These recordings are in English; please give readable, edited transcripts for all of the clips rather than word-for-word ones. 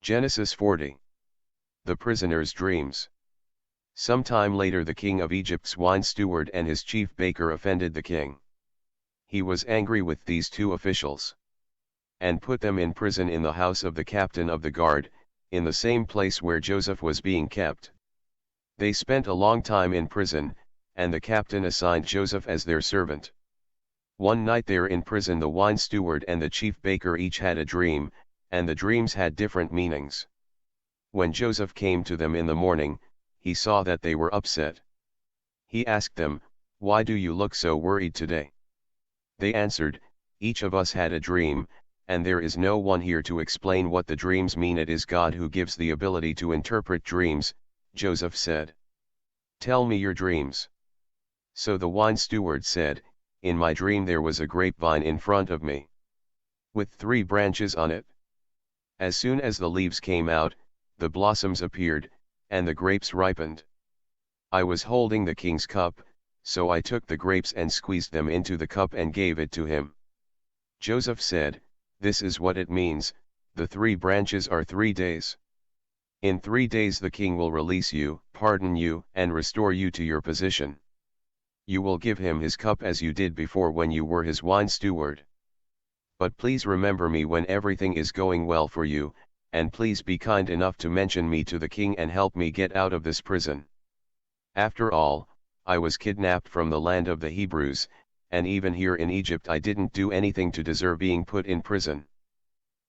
Genesis 40. The prisoner's dreams. Some time later the king of Egypt's wine steward and his chief baker offended the king. He was angry with these two officials, and put them in prison in the house of the captain of the guard, in the same place where Joseph was being kept. They spent a long time in prison, and the captain assigned Joseph as their servant. One night there in prison the wine steward and the chief baker each had a dream, and the dreams had different meanings. When Joseph came to them in the morning, he saw that they were upset. He asked them, "Why do you look so worried today?" They answered, "Each of us had a dream, and there is no one here to explain what the dreams mean. It is God who gives the ability to interpret dreams." Joseph said, "Tell me your dreams." So the wine steward said, "In my dream there was a grapevine in front of me, with 3 branches on it. As soon as the leaves came out, the blossoms appeared, and the grapes ripened. I was holding the king's cup, so I took the grapes and squeezed them into the cup and gave it to him." Joseph said, "This is what it means, the 3 branches are 3 days. In 3 days the king will release you, pardon you, and restore you to your position. You will give him his cup as you did before when you were his wine steward. But please remember me when everything is going well for you, and please be kind enough to mention me to the king and help me get out of this prison. After all, I was kidnapped from the land of the Hebrews, and even here in Egypt I didn't do anything to deserve being put in prison."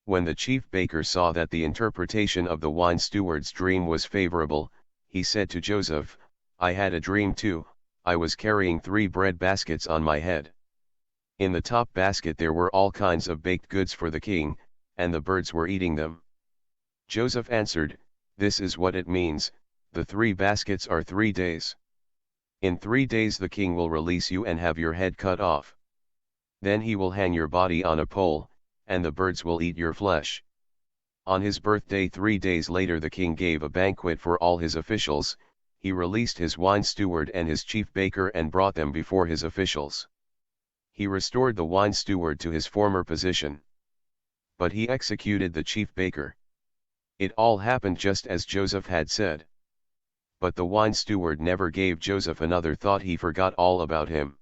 When the chief baker saw that the interpretation of the wine steward's dream was favorable, he said to Joseph, "I had a dream too. I was carrying 3 bread baskets on my head. In the top basket there were all kinds of baked goods for the king, and the birds were eating them." Joseph answered, "This is what it means, the 3 baskets are 3 days. In 3 days the king will release you and have your head cut off. Then he will hang your body on a pole, and the birds will eat your flesh." On his birthday 3 days later the king gave a banquet for all his officials. He released his wine steward and his chief baker and brought them before his officials. He restored the wine steward to his former position, but he executed the chief baker. It all happened just as Joseph had said. But the wine steward never gave Joseph another thought. He forgot all about him.